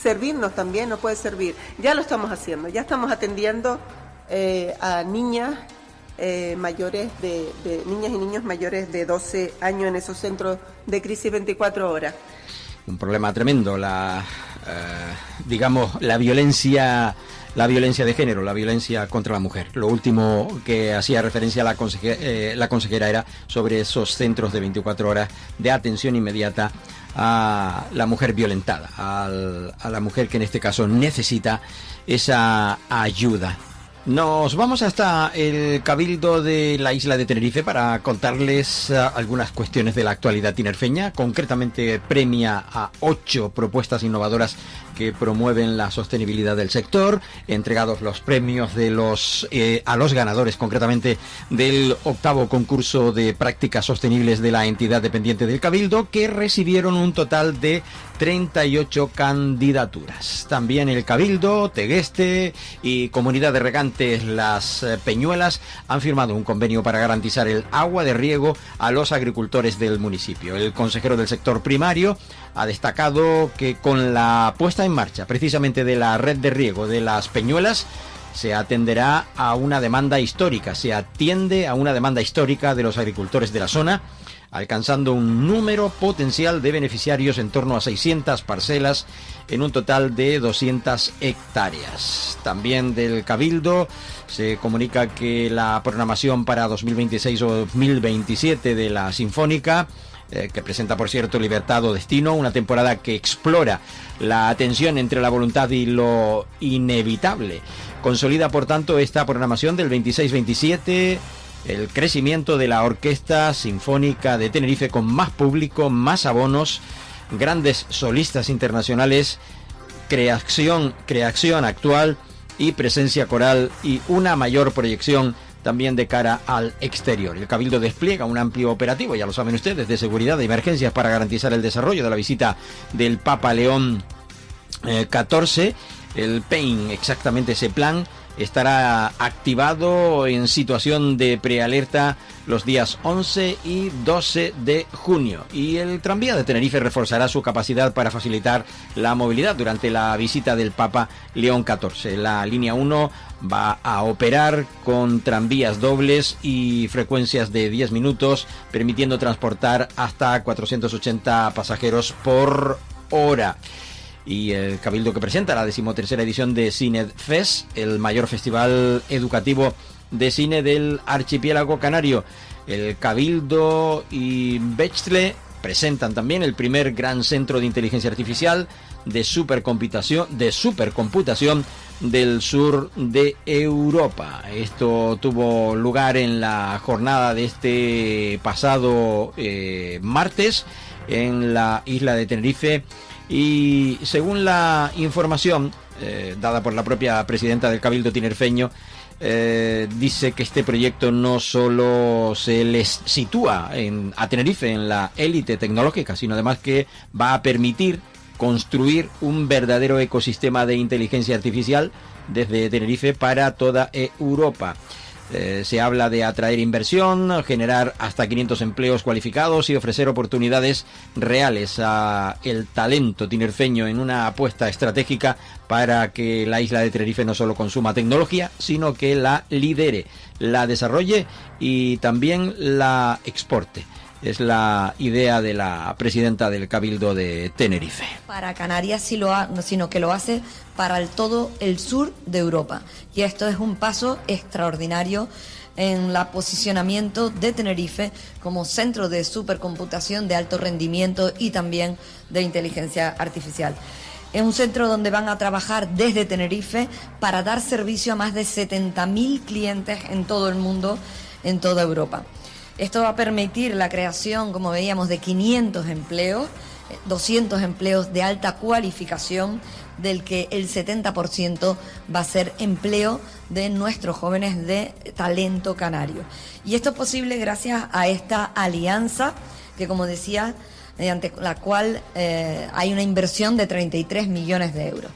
servirnos también, nos puede servir. Ya lo estamos haciendo, ya estamos atendiendo a niñas mayores de niñas y niños mayores de 12 años en esos centros de crisis 24 horas. Un problema tremendo, digamos, la violencia de género, la violencia contra la mujer. Lo último que hacía referencia la consejera era sobre esos centros de 24 horas de atención inmediata a la mujer violentada, a la mujer que en este caso necesita esa ayuda. Nos vamos hasta el Cabildo de la isla de Tenerife para contarles algunas cuestiones de la actualidad tinerfeña. Concretamente premia a 8 propuestas innovadoras que promueven la sostenibilidad del sector, entregados los premios a los ganadores concretamente del 8º concurso de prácticas sostenibles de la entidad dependiente del Cabildo, que recibieron un total de 38 candidaturas. También el Cabildo, Tegueste y Comunidad de Regantes Las Peñuelas han firmado un convenio para garantizar el agua de riego a los agricultores del municipio. El consejero del sector primario ha destacado que con la puesta en marcha precisamente de la red de riego de Las Peñuelas se atenderá a una demanda histórica, de los agricultores de la zona, alcanzando un número potencial de beneficiarios en torno a 600 parcelas en un total de 200 hectáreas. También del Cabildo se comunica que la programación para 2026 o 2027 de la Sinfónica, que presenta por cierto Libertad o Destino, una temporada que explora la tensión entre la voluntad y lo inevitable. Consolida por tanto esta programación del 26-27, el crecimiento de la Orquesta Sinfónica de Tenerife con más público, más abonos, grandes solistas internacionales, creación actual y presencia coral, y una mayor proyección también de cara al exterior. El Cabildo despliega un amplio operativo, ya lo saben ustedes, de seguridad de emergencias para garantizar el desarrollo de la visita del Papa León XIV. El PEIN, exactamente ese plan, estará activado en situación de prealerta los días 11 y 12 de junio. Y el tranvía de Tenerife reforzará su capacidad para facilitar la movilidad durante la visita del Papa León XIV. La línea 1 va a operar con tranvías dobles y frecuencias de 10 minutos, permitiendo transportar hasta 480 pasajeros por hora. Y el Cabildo que presenta la 13ª edición de Cinefest, el mayor festival educativo de cine del archipiélago canario. El Cabildo y Bechtle presentan también el primer gran centro de inteligencia artificial de supercomputación del sur de Europa. Esto tuvo lugar en la jornada de este pasado martes en la isla de Tenerife, y según la información dada por la propia presidenta del Cabildo tinerfeño, dice que este proyecto no solo se les sitúa a Tenerife en la élite tecnológica, sino además que va a permitir construir un verdadero ecosistema de inteligencia artificial desde Tenerife para toda Europa. Se habla de atraer inversión, generar hasta 500 empleos cualificados y ofrecer oportunidades reales a el talento tinerfeño en una apuesta estratégica para que la isla de Tenerife no solo consuma tecnología, sino que la lidere, la desarrolle y también la exporte. Es la idea de la presidenta del Cabildo de Tenerife. Para Canarias sino que lo hace para todo el sur de Europa. Y esto es un paso extraordinario en el posicionamiento de Tenerife como centro de supercomputación de alto rendimiento y también de inteligencia artificial. Es un centro donde van a trabajar desde Tenerife para dar servicio a más de 70.000 clientes en todo el mundo, en toda Europa. Esto va a permitir la creación, como veíamos, de 500 empleos, 200 empleos de alta cualificación, del que el 70% va a ser empleo de nuestros jóvenes de talento canario. Y esto es posible gracias a esta alianza que, como decía, mediante la cual hay una inversión de 33 millones de euros.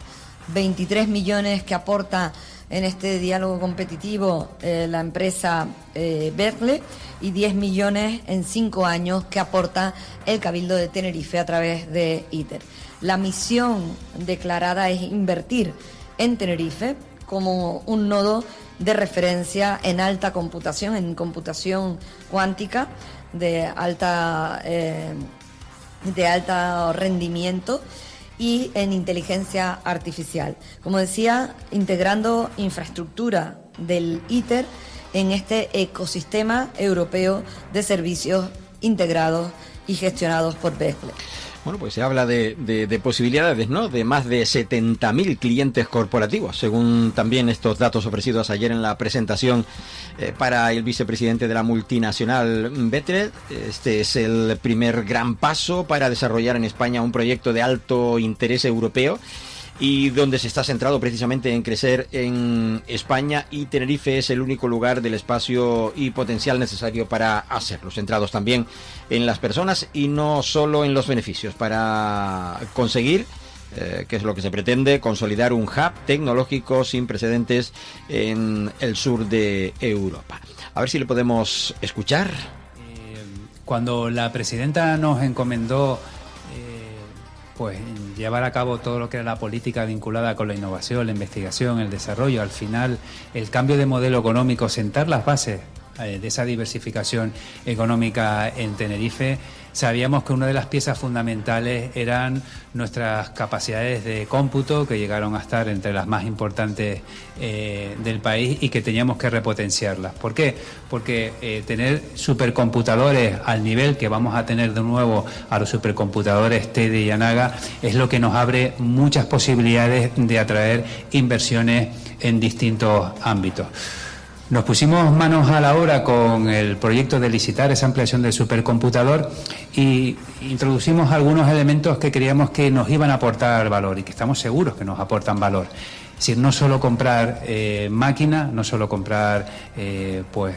23 millones que aporta en este diálogo competitivo la empresa Berkeley, y 10 millones en 5 años que aporta el Cabildo de Tenerife a través de ITER. La misión declarada es invertir en Tenerife como un nodo de referencia en alta computación, en computación cuántica de alto rendimiento y en inteligencia artificial. Como decía, integrando infraestructura del ITER en este ecosistema europeo de servicios integrados y gestionados por Berkeley. Bueno, pues se habla de posibilidades, ¿no?, de más de 70.000 clientes corporativos, según también estos datos ofrecidos ayer en la presentación para el vicepresidente de la multinacional Berkeley. Este es el primer gran paso para desarrollar en España un proyecto de alto interés europeo, y donde se está centrado precisamente en crecer en España, y Tenerife es el único lugar del espacio y potencial necesario para hacerlo, centrados también en las personas y no solo en los beneficios, para conseguir, que es lo que se pretende, consolidar un hub tecnológico sin precedentes en el sur de Europa. A ver si le podemos escuchar. Cuando la presidenta nos encomendó pues llevar a cabo todo lo que era la política vinculada con la innovación, la investigación, el desarrollo, al final el cambio de modelo económico, sentar las bases de esa diversificación económica en Tenerife, sabíamos que una de las piezas fundamentales eran nuestras capacidades de cómputo, que llegaron a estar entre las más importantes del país, y que teníamos que repotenciarlas. ¿Por qué? Porque tener supercomputadores al nivel que vamos a tener de nuevo a los supercomputadores TEDE y ANAGA es lo que nos abre muchas posibilidades de atraer inversiones en distintos ámbitos. Nos pusimos manos a la obra con el proyecto de licitar esa ampliación del supercomputador y introducimos algunos elementos que creíamos que nos iban a aportar valor y que estamos seguros que nos aportan valor. Es decir, no solo comprar máquinas, no solo comprar pues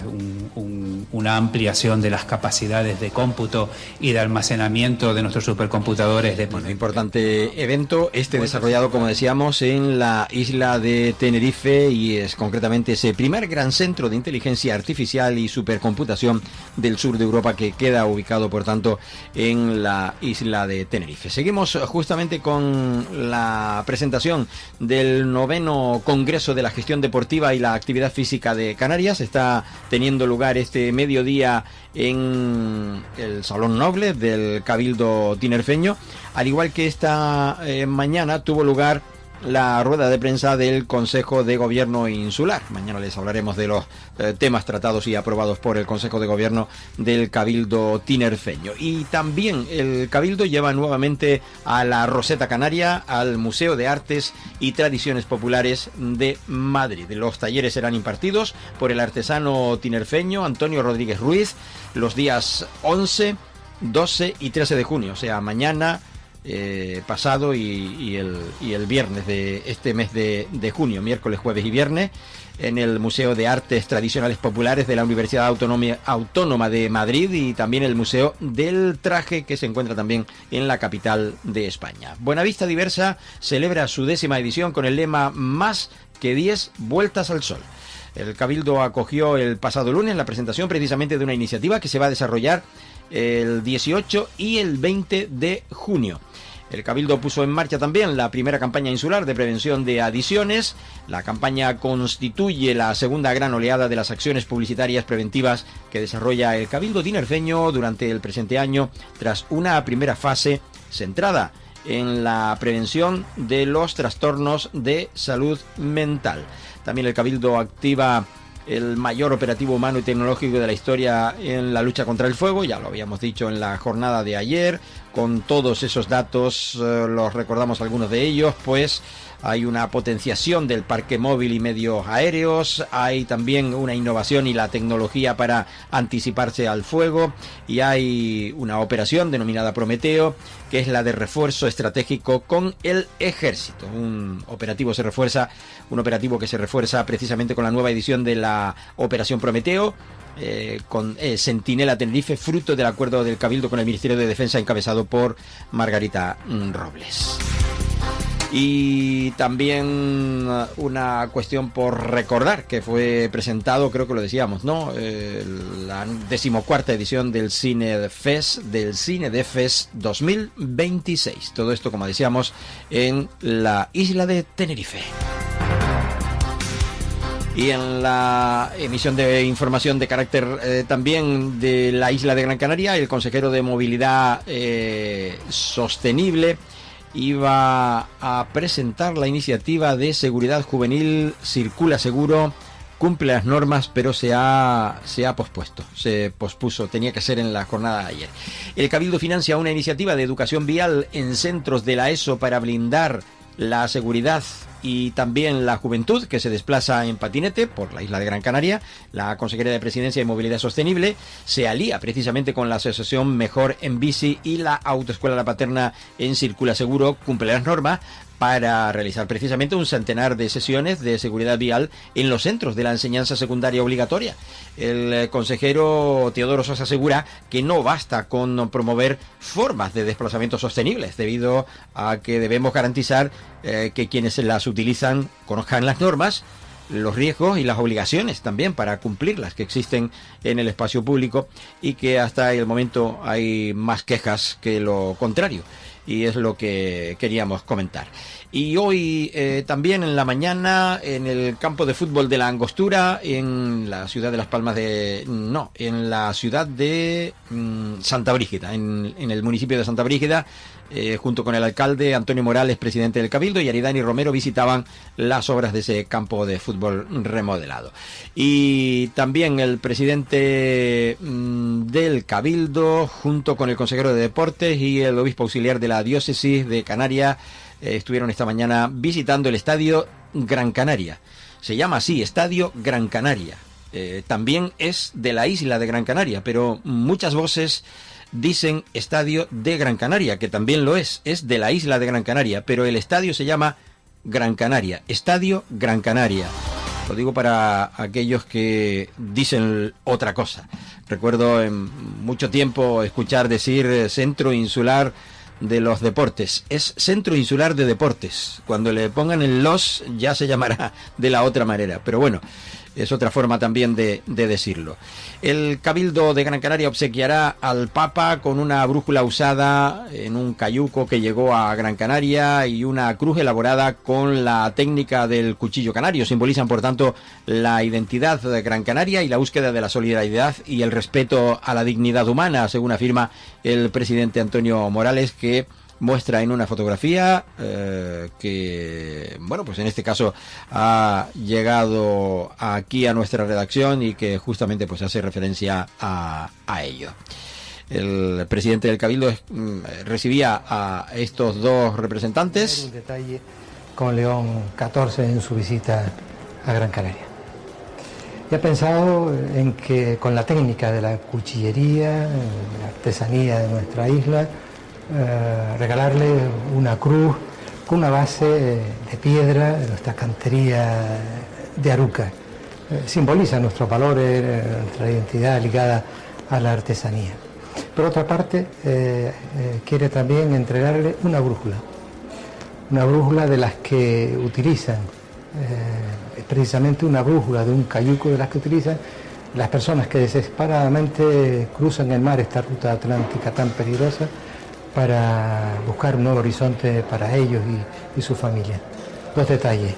una ampliación de las capacidades de cómputo y de almacenamiento de nuestros supercomputadores. Bueno, importante evento, desarrollado, como decíamos, en la isla de Tenerife, y es concretamente ese primer gran centro de inteligencia artificial y supercomputación del sur de Europa, que queda ubicado, por tanto, en la isla de Tenerife. Seguimos justamente con la presentación del noveno Congreso de la Gestión Deportiva y la Actividad Física de Canarias. Está teniendo lugar este mediodía en el Salón Noble del Cabildo tinerfeño, al igual que esta mañana tuvo lugar la rueda de prensa del Consejo de Gobierno Insular. Mañana les hablaremos de los temas tratados y aprobados por el Consejo de Gobierno del Cabildo tinerfeño. Y también el Cabildo lleva nuevamente a la Roseta Canaria al Museo de Artes y Tradiciones Populares de Madrid. Los talleres serán impartidos por el artesano tinerfeño Antonio Rodríguez Ruiz los días 11, 12 y 13 de junio, o sea, mañana, pasado y el viernes de este mes de junio, miércoles, jueves y viernes, en el Museo de Artes Tradicionales Populares de la Universidad Autónoma de Madrid, y también el Museo del Traje, que se encuentra también en la capital de España. Buenavista Diversa celebra su 10ª edición con el lema Más que 10 vueltas al sol. El Cabildo acogió el pasado lunes la presentación precisamente de una iniciativa que se va a desarrollar el 18 y el 20 de junio. El Cabildo puso en marcha también la primera campaña insular de prevención de adicciones. La campaña constituye la segunda gran oleada de las acciones publicitarias preventivas que desarrolla el Cabildo tinerfeño durante el presente año, tras una primera fase centrada en la prevención de los trastornos de salud mental. También el Cabildo activa el mayor operativo humano y tecnológico de la historia en la lucha contra el fuego, ya lo habíamos dicho en la jornada de ayer. Con todos esos datos, los recordamos algunos de ellos, pues hay una potenciación del parque móvil y medios aéreos, hay también una innovación y la tecnología para anticiparse al fuego, y hay una operación denominada Prometeo, que es la de refuerzo estratégico con el ejército. Un operativo que se refuerza precisamente con la nueva edición de la Operación Prometeo, con Centinela Tenerife, fruto del acuerdo del Cabildo con el Ministerio de Defensa encabezado por Margarita Robles. Y también una cuestión por recordar, que fue presentado, creo que lo decíamos, ¿no? La 14ª edición del Cine de Fest 2026. Todo esto, como decíamos, en la isla de Tenerife. Y en la emisión de información de carácter también de la isla de Gran Canaria, el consejero de Movilidad Sostenible iba a presentar la iniciativa de seguridad juvenil Circula Seguro. Cumple las normas, pero se ha pospuso, tenía que ser en la jornada de ayer. El Cabildo financia una iniciativa de educación vial en centros de la ESO para blindar la seguridad y también la juventud que se desplaza en patinete por la isla de Gran Canaria. La Consejería de Presidencia y Movilidad Sostenible se alía precisamente con la Asociación Mejor en Bici y la Autoescuela La Paterna en Circula Seguro, cumple las normas, para realizar precisamente un centenar de sesiones de seguridad vial en los centros de la enseñanza secundaria obligatoria. El consejero Teodoro Sosa asegura que no basta con promover formas de desplazamiento sostenibles, debido a que debemos garantizar que quienes las utilizan conozcan las normas, los riesgos y las obligaciones también para cumplirlas que existen en el espacio público, y que hasta el momento hay más quejas que lo contrario. Y es lo que queríamos comentar. Y hoy también en la mañana, en el campo de fútbol de la Angostura, en la ciudad de Las Palmas en la ciudad de Santa Brígida, en el municipio de Santa Brígida, junto con el alcalde Antonio Morales, presidente del Cabildo, y Aridani Romero visitaban las obras de ese campo de fútbol remodelado. Y también el presidente del Cabildo, junto con el consejero de Deportes y el obispo auxiliar de la diócesis de Canarias, estuvieron esta mañana visitando el Estadio Gran Canaria. Se llama así, Estadio Gran Canaria. También es de la isla de Gran Canaria, pero muchas voces dicen Estadio de Gran Canaria, que también lo es de la isla de Gran Canaria, pero el estadio se llama Gran Canaria, Estadio Gran Canaria. Lo digo para aquellos que dicen otra cosa. Recuerdo en mucho tiempo escuchar decir Centro Insular de los Deportes. Es Centro Insular de Deportes. Cuando le pongan el los ya se llamará de la otra manera, pero bueno, es otra forma también de decirlo. El Cabildo de Gran Canaria obsequiará al Papa con una brújula usada en un cayuco que llegó a Gran Canaria y una cruz elaborada con la técnica del cuchillo canario. Simbolizan, por tanto, la identidad de Gran Canaria y la búsqueda de la solidaridad y el respeto a la dignidad humana, según afirma el presidente Antonio Morales, que muestra en una fotografía que, bueno, pues en este caso ha llegado aquí a nuestra redacción y que justamente pues hace referencia a ello. El presidente del Cabildo recibía a estos dos representantes. Un detalle con León XIV en su visita a Gran Canaria. Y ha pensado en que con la técnica de la cuchillería, la artesanía de nuestra isla, regalarle una cruz con una base de piedra de nuestra cantería de Aruca. Simboliza nuestros valores, nuestra identidad ligada a la artesanía. Por otra parte, quiere también entregarle una brújula de las que utilizan, es precisamente una brújula de un cayuco de las que utilizan las personas que desesperadamente cruzan el mar, esta ruta atlántica tan peligrosa, para buscar un nuevo horizonte para ellos y su familia. Dos detalles: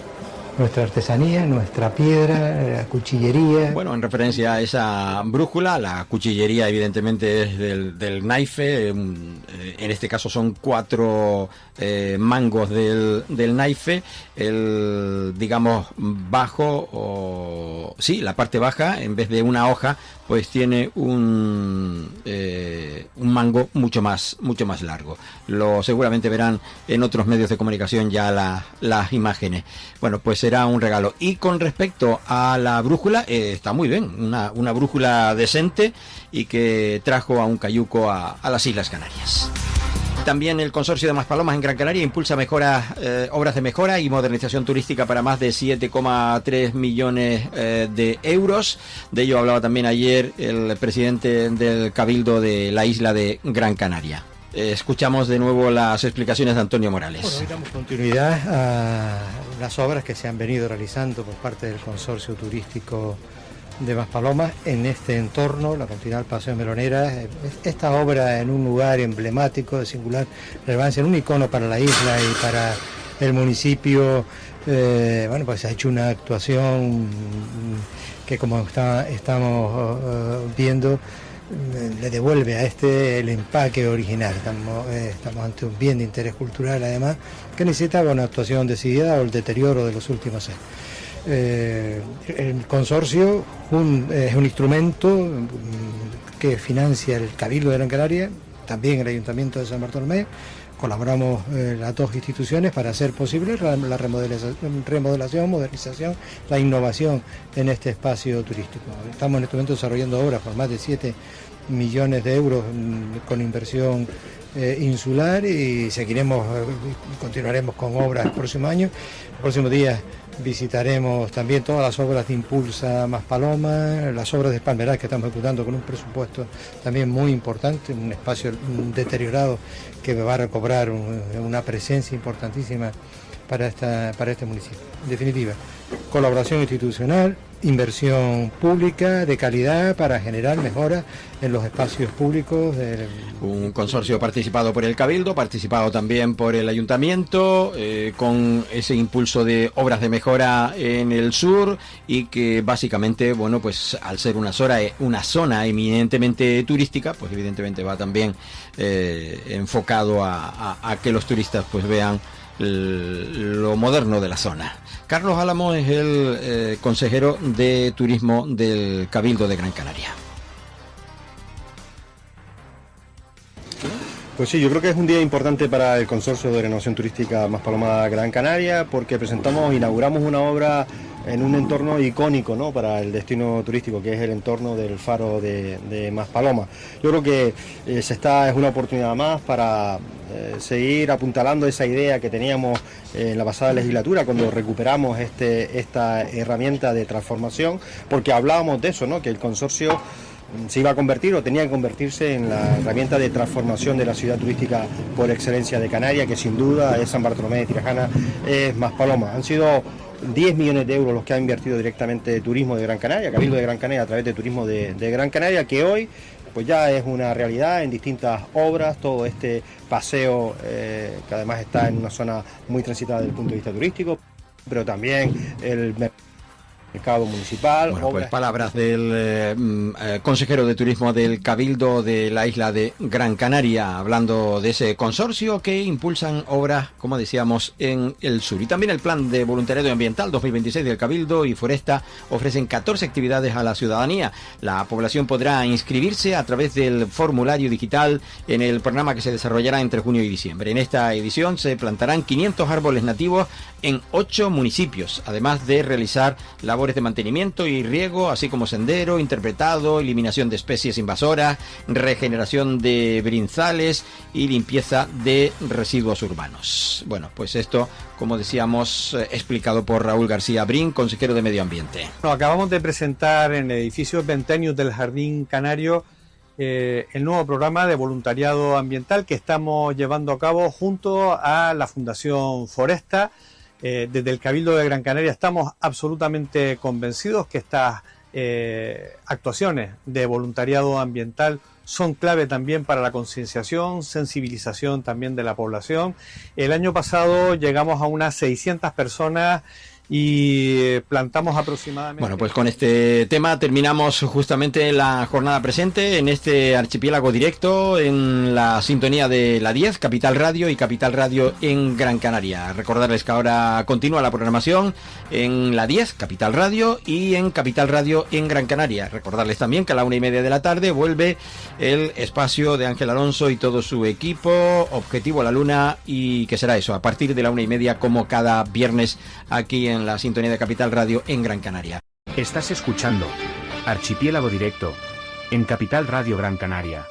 nuestra artesanía, nuestra piedra, la cuchillería. Bueno, en referencia a esa brújula, la cuchillería evidentemente es del naife, en este caso son 4 mangos del naife, el, digamos, bajo, la parte baja, en vez de una hoja, pues tiene un mango mucho más largo. Lo seguramente verán en otros medios de comunicación ya las imágenes. Bueno, pues será un regalo. Y con respecto a la brújula, está muy bien, una brújula decente y que trajo a un cayuco a las Islas Canarias. También el Consorcio de Maspalomas en Gran Canaria impulsa obras de mejora y modernización turística para más de 7,3 millones de euros. De ello hablaba también ayer el presidente del Cabildo de la isla de Gran Canaria. Escuchamos de nuevo las explicaciones de Antonio Morales. Bueno, hoy damos continuidad a las obras que se han venido realizando por parte del Consorcio Turístico de Maspalomas en este entorno, la continuidad del Paseo Melonera. Esta obra en un lugar emblemático de singular relevancia, un icono para la isla y para el municipio. Bueno, pues se ha hecho una actuación que, como estamos viendo, le devuelve a el empaque original. Estamos ante un bien de interés cultural, además, que necesitaba una actuación decidida o el deterioro de los últimos años. El consorcio es un instrumento que financia el Cabildo de Gran Canaria, también el Ayuntamiento de San Bartolomé. Colaboramos las dos instituciones para hacer posible la remodelación, modernización, la innovación en este espacio turístico. Estamos en este momento desarrollando obras por más de 7 millones de euros con inversión insular, y continuaremos con obras el próximo año. El próximo día visitaremos también todas las obras de Impulsa Maspalomas, las obras de Espalmeral que estamos ejecutando con un presupuesto también muy importante, un espacio deteriorado que va a recobrar una presencia importantísima para este municipio. En definitiva, colaboración institucional, inversión pública de calidad para generar mejoras en los espacios públicos. Un consorcio participado por el Cabildo, participado también por el Ayuntamiento, con ese impulso de obras de mejora en el sur, y que básicamente, bueno, pues al ser una zona eminentemente turística, pues evidentemente va también enfocado a que los turistas pues vean lo moderno de la zona. Carlos Álamo es el consejero de Turismo del Cabildo de Gran Canaria. Pues sí, yo creo que es un día importante para el Consorcio de Renovación Turística Maspalomas Gran Canaria, porque inauguramos una obra en un entorno icónico, ¿no?, para el destino turístico, que es el entorno del faro de Maspalomas. Yo creo que es una oportunidad más para seguir apuntalando esa idea que teníamos en la pasada legislatura, cuando recuperamos esta herramienta de transformación, porque hablábamos de eso, ¿no?, que el consorcio se iba a convertir o tenía que convertirse en la herramienta de transformación de la ciudad turística por excelencia de Canarias, que sin duda es San Bartolomé de Tirajana, es Maspalomas. Han sido 10 millones de euros los que ha invertido directamente Turismo de Gran Canaria, Cabildo de Gran Canaria, a través de Turismo de Gran Canaria, que hoy pues ya es una realidad en distintas obras. Todo este paseo, que además está en una zona muy transitada desde el punto de vista turístico, pero también mercado municipal. Bueno, pues palabras del consejero de turismo del Cabildo de la isla de Gran Canaria, hablando de ese consorcio que impulsan obras, como decíamos, en el sur. Y también el plan de voluntariado ambiental 2026 del Cabildo y Foresta ofrecen 14 actividades a la ciudadanía. La población podrá inscribirse a través del formulario digital en el programa que se desarrollará entre junio y diciembre. En esta edición se plantarán 500 árboles nativos en 8 municipios, además de realizar labores de mantenimiento y riego, así como sendero, interpretado, eliminación de especies invasoras, regeneración de brinzales y limpieza de residuos urbanos. Bueno, pues esto, como decíamos, explicado por Raúl García Brin, consejero de Medio Ambiente. Bueno, acabamos de presentar en el edificio Ventenius del Jardín Canario el nuevo programa de voluntariado ambiental que estamos llevando a cabo junto a la Fundación Foresta. Desde el Cabildo de Gran Canaria estamos absolutamente convencidos que estas actuaciones de voluntariado ambiental son clave también para la concienciación, sensibilización también de la población. El año pasado llegamos a unas 600 personas y plantamos aproximadamente... Bueno, pues con este tema terminamos justamente la jornada presente en este archipiélago directo en la sintonía de la 10, Capital Radio y Capital Radio en Gran Canaria. Recordarles que ahora continúa la programación en la 10, Capital Radio, y en Capital Radio en Gran Canaria. Recordarles también que a la 1:30 de la tarde vuelve el espacio de Ángel Alonso y todo su equipo, Objetivo a la Luna, y que será eso, a partir de la 1:30 como cada viernes aquí en la sintonía de Capital Radio en Gran Canaria. Estás escuchando Archipiélago Directo en Capital Radio Gran Canaria.